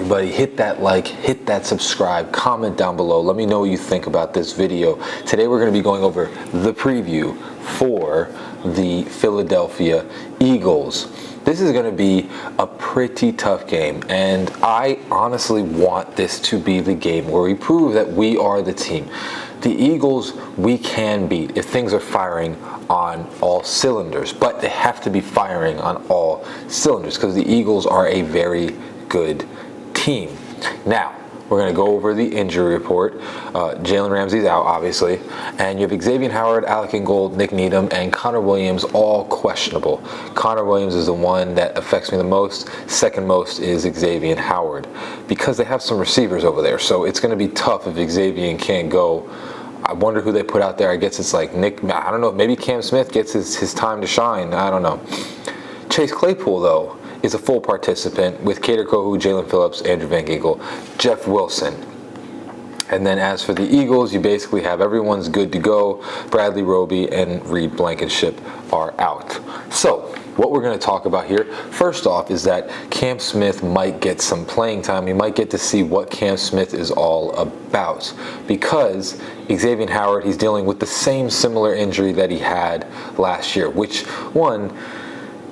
everybody. Hit that like, hit that subscribe, comment down below. Let me know what you think about this video. Today we're going to be going over the preview for the Philadelphia Eagles. This is going to be a pretty tough game, and I honestly want this to be the game where we prove that we are the team. The Eagles we can beat if things are firing on all cylinders, but they have to be firing on all cylinders because the Eagles are a very good team. Now, we're going to go over the injury report. Jalen Ramsey's out, obviously. And you have Xavier Howard, Alec Ingold, Nick Needham, and Connor Williams all questionable. Connor Williams is the one that affects me the most. Second most is Xavier Howard because they have some receivers over there. So it's going to be tough if Xavier can't go. I wonder who they put out there. I guess it's like Nick. I don't know. Maybe Cam Smith gets his time to shine. I don't know. Chase Claypool, though, is a full participant with Kader Kohu, Jalen Phillips, Andrew Van Ginkel, Jeff Wilson. And then as for the Eagles, you basically have everyone's good to go. Bradley Roby and Reed Blankenship are out. So what we're going to talk about here, first off, is that Cam Smith might get some playing time. You might get to see what Cam Smith is all about because Xavier Howard, he's dealing with the same similar injury that he had last year, which one,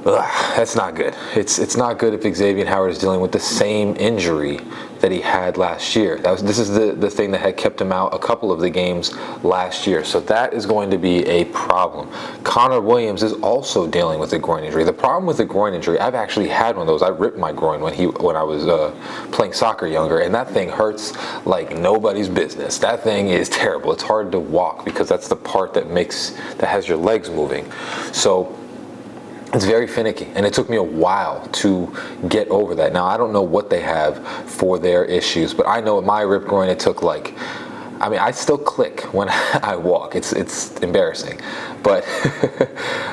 that's not good. It's not good if Xavier Howard is dealing with the same injury that he had last year. This is the thing that had kept him out a couple of the games last year. So that is going to be a problem. Connor Williams is also dealing with a groin injury. The problem with the groin injury, I've actually had one of those. I ripped my groin when I was playing soccer younger, and that thing hurts like nobody's business. That thing is terrible. It's hard to walk because that's the part that has your legs moving. So it's very finicky, and it took me a while to get over that. Now, I don't know what they have for their issues, but I know at my ripped groin, it took I still click when I walk. It's embarrassing, but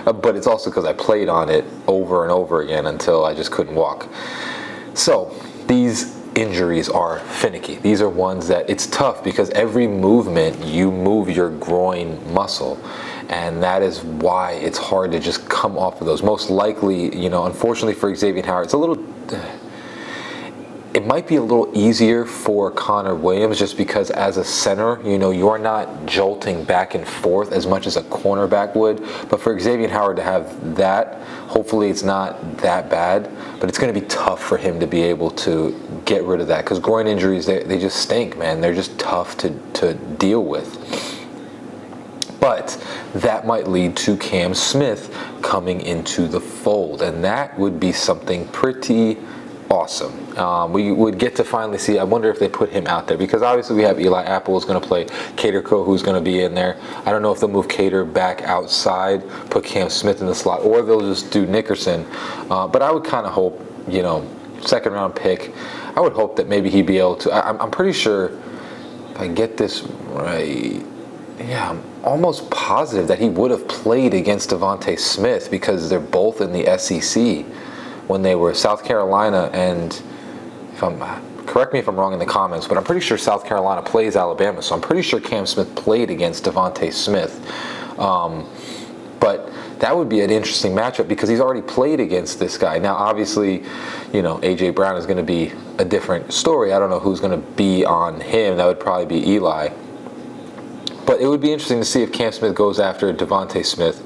but it's also because I played on it over and over again until I just couldn't walk. So these injuries are finicky. These are ones that it's tough because every movement you move your groin muscle. And that is why it's hard to just come off of those. Most likely, unfortunately for Xavier Howard, it might be a little easier for Connor Williams just because as a center, you're not jolting back and forth as much as a cornerback would. But for Xavier Howard to have that, hopefully it's not that bad. But it's going to be tough for him to be able to get rid of that because groin injuries, they just stink, man. They're just tough to deal with. But that might lead to Cam Smith coming into the fold, and that would be something pretty awesome. We would get to finally see. I wonder if they put him out there because obviously we have Eli Apple is going to play, Kader Kohu who's going to be in there. I don't know if they'll move Kader back outside, put Cam Smith in the slot, or they'll just do Nickerson. But I would kind of hope, second round pick. I would hope that maybe he'd be able to. I'm pretty sure if I get this right. Yeah, I'm almost positive that he would have played against Devontae Smith because they're both in the SEC when they were South Carolina. And correct me if I'm wrong in the comments, but I'm pretty sure South Carolina plays Alabama. So I'm pretty sure Cam Smith played against Devontae Smith. But that would be an interesting matchup because he's already played against this guy. Now, obviously, A.J. Brown is going to be a different story. I don't know who's going to be on him. That would probably be Eli. But it would be interesting to see if Cam Smith goes after Devontae Smith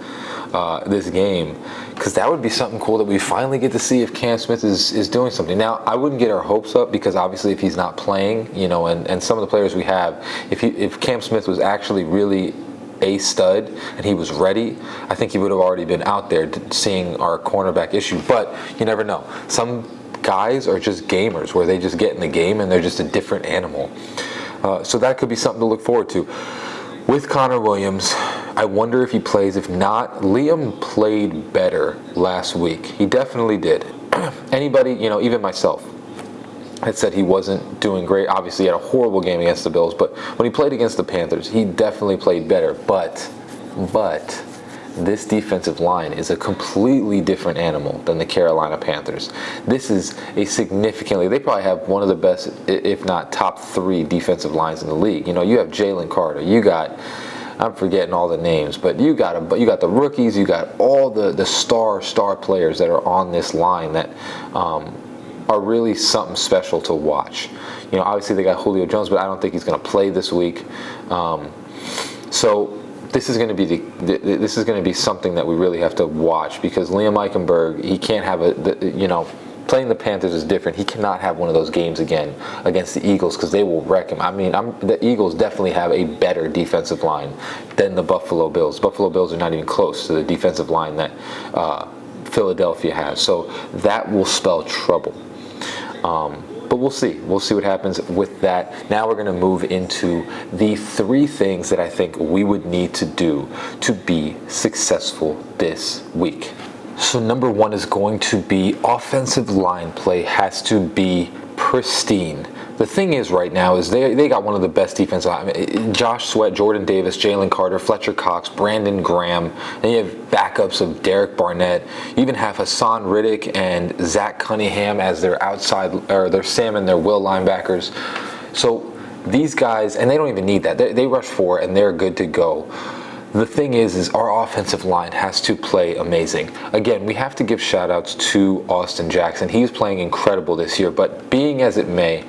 this game because that would be something cool that we finally get to see if Cam Smith is doing something. Now, I wouldn't get our hopes up because obviously if he's not playing, and some of the players we have, if Cam Smith was actually really a stud and he was ready, I think he would have already been out there seeing our cornerback issue. But you never know. Some guys are just gamers where they just get in the game and they're just a different animal. So that could be something to look forward to. With Connor Williams, I wonder if he plays. If not, Liam played better last week. He definitely did. Anybody, even myself, had said he wasn't doing great. Obviously, he had a horrible game against the Bills, but when he played against the Panthers, he definitely played better. But this defensive line is a completely different animal than the Carolina Panthers. This is they probably have one of the best, if not top 3 defensive lines in the league. You have Jalen Carter, I'm forgetting all the names, but you got the rookies, you got all the star players that are on this line that are really something special to watch. You know, obviously they got Julio Jones, but I don't think he's going to play this week. So this is going to be this is going to be something that we really have to watch, because Liam Eichenberg, he can't have playing the Panthers is different. He cannot have one of those games again against the Eagles, because they will wreck him. I mean, the Eagles definitely have a better defensive line than the Buffalo Bills. Buffalo Bills are not even close to the defensive line that Philadelphia has. So that will spell trouble. But we'll see. We'll see what happens with that. Now we're going to move into the 3 things that I think we would need to do to be successful this week. So number 1 is going to be offensive line play has to be pristine. The thing is right now is they got one of the best defensive line. Josh Sweat, Jordan Davis, Jalen Carter, Fletcher Cox, Brandon Graham. Then you have backups of Derek Barnett. You even have Hassan Riddick and Zach Cunningham as their outside, or their Sam and their will linebackers. So these guys, and they don't even need that. They rush 4 and they're good to go. The thing is our offensive line has to play amazing. Again, we have to give shout outs to Austin Jackson. He's playing incredible this year, but being as it may,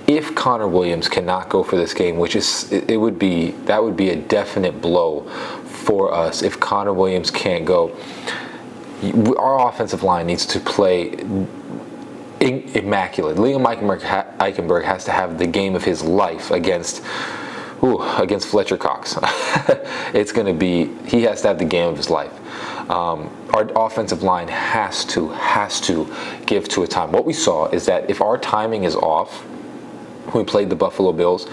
if Connor Williams cannot go for this game, which is, that would be a definite blow for us if Connor Williams can't go. Our offensive line needs to play immaculate. Liam Eichenberg has to have the game of his life against Fletcher Cox. It's going to be, he has to have the game of his life. Our offensive line has to give to a time. What we saw is that if our timing is off, when we played the Buffalo Bills,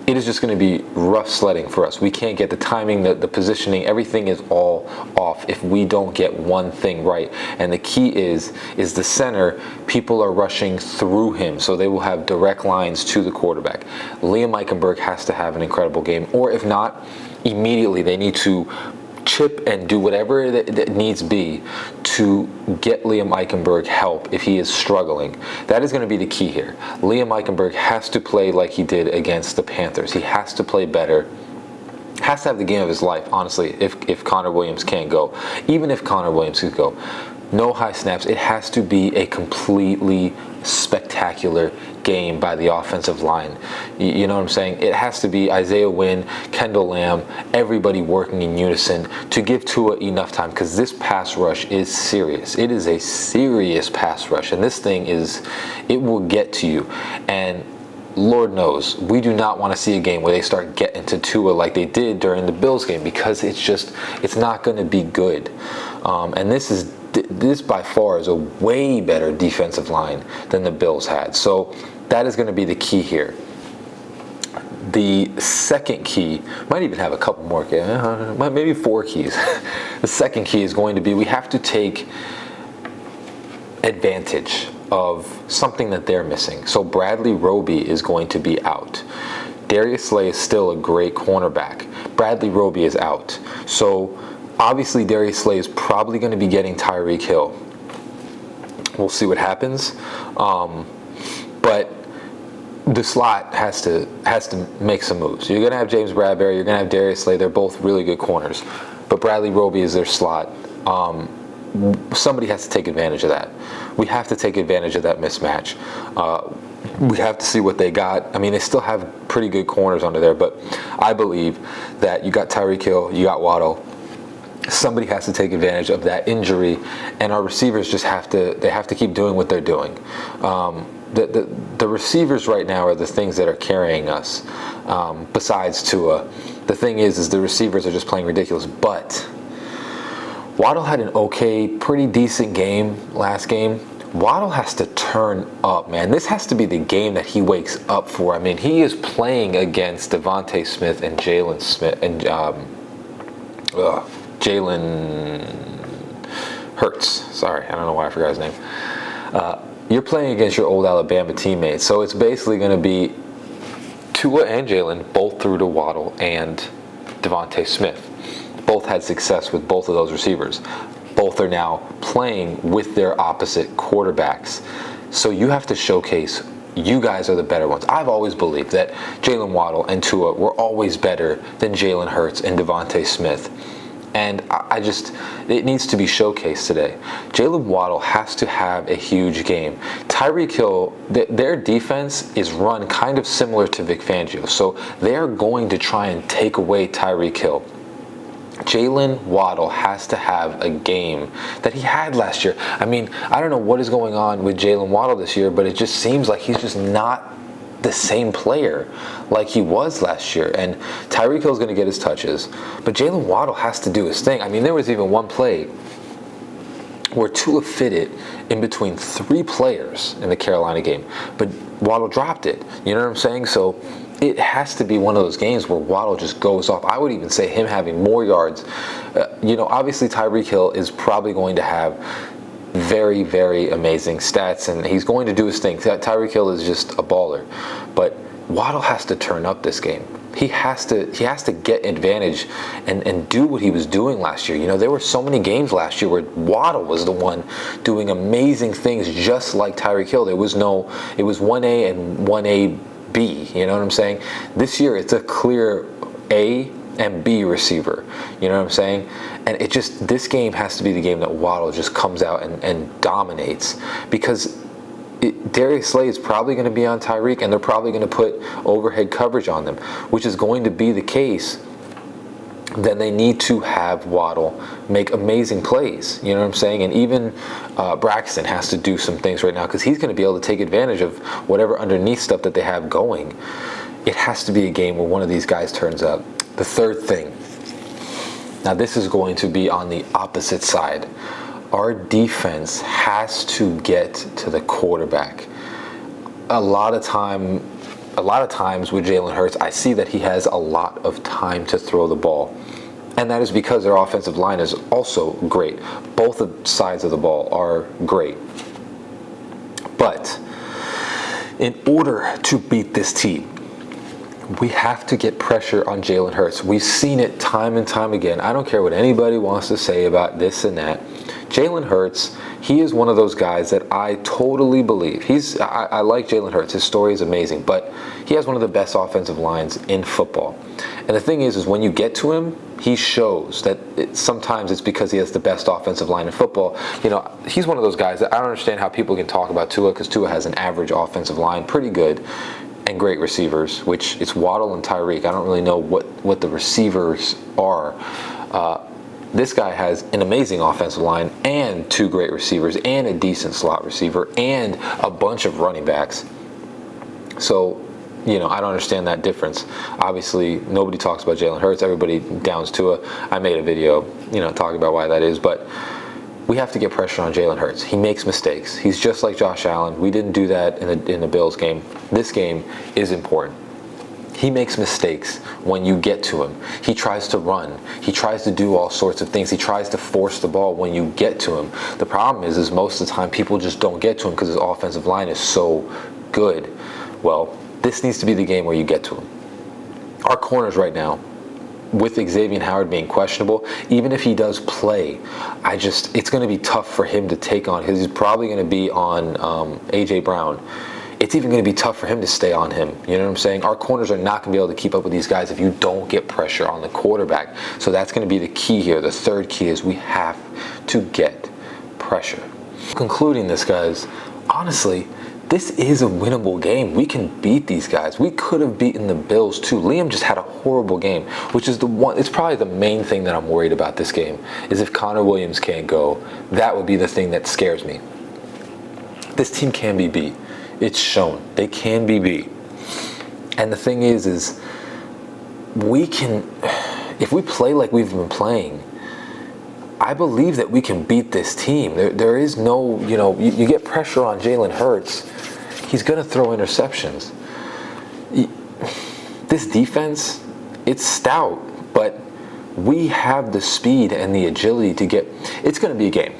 it is just going to be rough sledding for us. We can't get the timing, the positioning, everything is all off if we don't get one thing right. And the key is the center, people are rushing through him, so they will have direct lines to the quarterback. Liam Eichenberg has to have an incredible game, or if not, immediately they need to chip and do whatever that needs be to get Liam Eichenberg help if he is struggling. That is going to be the key here. Liam Eichenberg has to play like he did against the Panthers. He has to play better. Has to have the game of his life, honestly, if Connor Williams can't go. Even if Connor Williams could go. No high snaps. It has to be a completely spectacular game by the offensive line. You know what I'm saying? It has to be Isaiah Wynn, Kendall Lamb, everybody working in unison to give Tua enough time, because this pass rush is serious. It is a serious pass rush, and this thing it will get to you. And Lord knows, we do not want to see a game where they start getting to Tua like they did during the Bills game, because it's not going to be good. And this by far is a way better defensive line than the Bills had. So that is going to be the key here. The second key, might even have a couple more, maybe 4 keys. The second key is going to be, we have to take advantage of something that they're missing. So Bradley Roby is going to be out. Darius Slay is still a great cornerback. Bradley Roby is out. So obviously Darius Slay is probably going to be getting Tyreek Hill. We'll see what happens. But the slot has to make some moves. You're going to have James Bradbury. You're going to have Darius Slay. They're both really good corners. But Bradley Roby is their slot. Somebody has to take advantage of that. We have to take advantage of that mismatch. We have to see what they got. I mean, they still have pretty good corners under there, but I believe that you got Tyreek Hill, you got Waddle. Somebody has to take advantage of that injury, and our receivers just have to keep doing what they're doing. The receivers right now are the things that are carrying us, besides Tua. The thing is the receivers are just playing ridiculous, but Waddle had an pretty decent game last game. Waddle has to turn up, man. This has to be the game that he wakes up for. I mean, he is playing against Devontae Smith and Jalen Smith and Jalen Hurts. Sorry, I don't know why I forgot his name. You're playing against your old Alabama teammates, so it's basically going to be Tua and Jalen both threw to Waddle and Devontae Smith. Both had success with both of those receivers. Both are now playing with their opposite quarterbacks. So you have to showcase you guys are the better ones. I've always believed that Jalen Waddle and Tua were always better than Jalen Hurts and Devontae Smith. And it needs to be showcased today. Jalen Waddle has to have a huge game. Tyreek Hill, their defense is run kind of similar to Vic Fangio. So they're going to try and take away Tyreek Hill. Jalen Waddle has to have a game that he had last year. I mean, I don't know what is going on with Jalen Waddle this year, but it just seems like he's just not the same player like he was last year. And Tyreek Hill's going to get his touches, but Jalen Waddle has to do his thing. I mean, there was even one play where Tua fitted in between 3 players in the Carolina game, but Waddle dropped it. You know what I'm saying? So it has to be one of those games where Waddle just goes off. I would even say him having more yards. Obviously Tyreek Hill is probably going to have very, very amazing stats, and he's going to do his thing. Tyreek Hill is just a baller, but Waddle has to turn up this game. He has to get advantage and do what he was doing last year. There were so many games last year where Waddle was the one doing amazing things, just like Tyreek Hill. It was 1A and 1AB. You know what I'm saying? This year it's a clear A and B receiver. You know what I'm saying? And this game has to be the game that Waddle just comes out and dominates, because Darius Slay is probably going to be on Tyreek, and they're probably going to put overhead coverage on them, which is going to be the case. Then they need to have Waddle make amazing plays. You know what I'm saying? And even Braxton has to do some things right now, because he's going to be able to take advantage of whatever underneath stuff that they have going. It has to be a game where one of these guys turns up. The third thing. Now this is going to be on the opposite side. Our defense has to get to the quarterback. A lot of times with Jalen Hurts, I see that he has a lot of time to throw the ball. And that is because their offensive line is also great. Both sides of the ball are great. But in order to beat this team, we have to get pressure on Jalen Hurts. We've seen it time and time again. I don't care what anybody wants to say about this and that. Jalen Hurts, he is one of those guys that I totally believe. I like Jalen Hurts. His story is amazing, but he has one of the best offensive lines in football. And the thing is when you get to him, he shows that sometimes it's because he has the best offensive line in football. He's one of those guys that I don't understand how people can talk about Tua, because Tua has an average offensive line, pretty good, and great receivers, which it's Waddle and Tyreek. I don't really know what the receivers are. This guy has an amazing offensive line and 2 great receivers and a decent slot receiver and a bunch of running backs. So, I don't understand that difference. Obviously, nobody talks about Jalen Hurts. Everybody downs Tua. I made a video, talking about why that is. But we have to get pressure on Jalen Hurts. He makes mistakes. He's just like Josh Allen. We didn't do that in the Bills game. This game is important. He makes mistakes when you get to him. He tries to run. He tries to do all sorts of things. He tries to force the ball when you get to him. The problem is most of the time people just don't get to him because his offensive line is so good. Well, this needs to be the game where you get to him. Our corners right now, with Xavier Howard being questionable, even if he does play, it's going to be tough for him to take on. He's probably going to be on A.J. Brown. It's even going to be tough for him to stay on him. You know what I'm saying? Our corners are not going to be able to keep up with these guys if you don't get pressure on the quarterback. So that's going to be the key here. The third key is we have to get pressure. Concluding this, guys, honestly, this is a winnable game. We can beat these guys. We could have beaten the Bills too. Liam just had a horrible game, which is it's probably the main thing that I'm worried about this game, is if Connor Williams can't go, that would be the thing that scares me. This team can be beat. It's shown. They can be beat. And the thing is we can, if we play like we've been playing, I believe that we can beat this team. There is no, you get pressure on Jalen Hurts, he's going to throw interceptions. This defense, it's stout, but we have the speed and the agility to get, it's going to be a game.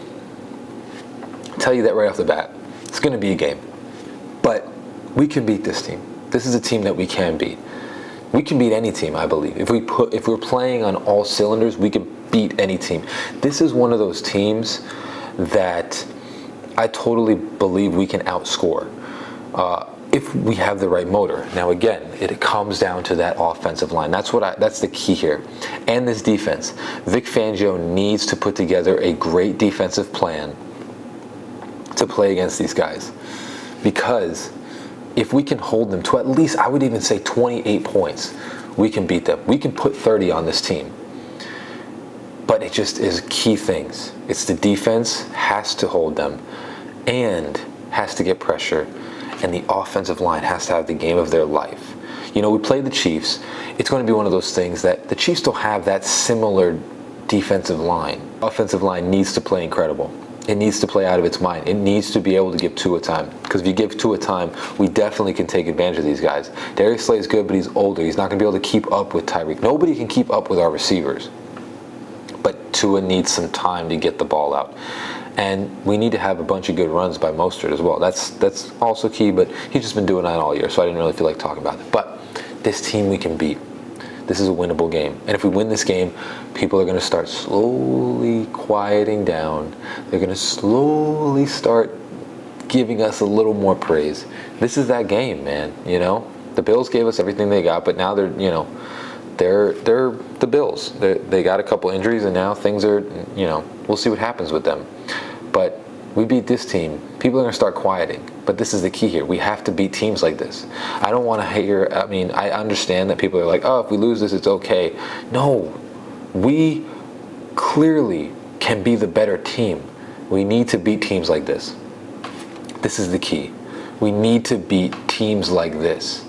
I'll tell you that right off the bat. It's going to be a game. But we can beat this team. This is a team that we can beat. We can beat any team, I believe. If we're playing on all cylinders, we can beat any team. This is one of those teams that I totally believe we can outscore. if we have the right motor. Now again, it comes down to that offensive line. That's the key here. And this defense. Vic Fangio needs to put together a great defensive plan to play against these guys. Because if we can hold them to at least, I would even say 28 points, we can beat them. We can put 30 on this team. But it just is key things. It's the defense has to hold them and has to get pressure. And the offensive line has to have the game of their life. You know, we played the Chiefs. It's going to be one of those things that the Chiefs don't have that similar defensive line. Offensive line needs to play incredible. It needs to play out of its mind. It needs to be able to give Tua time. Because if you give Tua time, we definitely can take advantage of these guys. Darius Slay is good, but he's older. He's not going to be able to keep up with Tyreek. Nobody can keep up with our receivers. But Tua needs some time to get the ball out. And we need to have a bunch of good runs by Mostert as well. That's also key, but he's just been doing that all year, so I didn't really feel like talking about it. But this team we can beat. This is a winnable game. And if we win this game, people are going to start slowly quieting down. They're going to slowly start giving us a little more praise. This is that game, man, you know? The Bills gave us everything they got, but now they're the Bills. They got a couple injuries, and now things are, we'll see what happens with them. But we beat this team. People are going to start quieting. But this is the key here. We have to beat teams like this. I don't want to hear, I understand that people are like, oh, if we lose this, it's okay. No, we clearly can be the better team. We need to beat teams like this. This is the key. We need to beat teams like this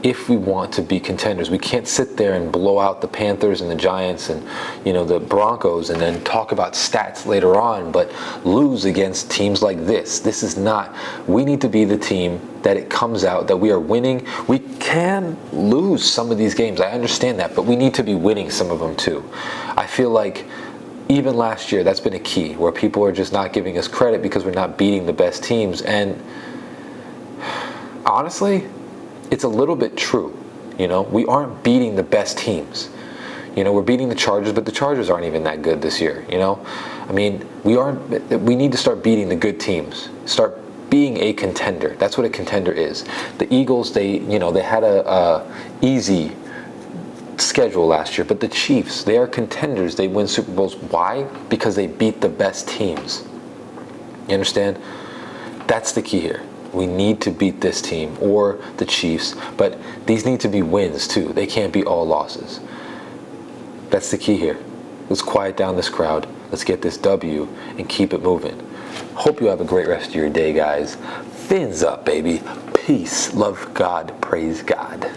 if we want to be contenders. We can't sit there and blow out the Panthers and the Giants and the Broncos and then talk about stats later on, but lose against teams like this. This is not. We need to be the team that it comes out that we are winning. We can lose some of these games. I understand that, but we need to be winning some of them too. I feel like even last year, that's been a key where people are just not giving us credit because we're not beating the best teams. And honestly, it's a little bit true. We aren't beating the best teams. We're beating the Chargers, but the Chargers aren't even that good this year. We need to start beating the good teams. Start being a contender. That's what a contender is. The Eagles, they had a easy schedule last year, but the Chiefs, they are contenders. They win Super Bowls. Why? Because they beat the best teams. You understand? That's the key here. We need to beat this team or the Chiefs, but these need to be wins too. They can't be all losses. That's the key here. Let's quiet down this crowd. Let's get this W and keep it moving. Hope you have a great rest of your day, guys. Fins up, baby. Peace. Love God. Praise God.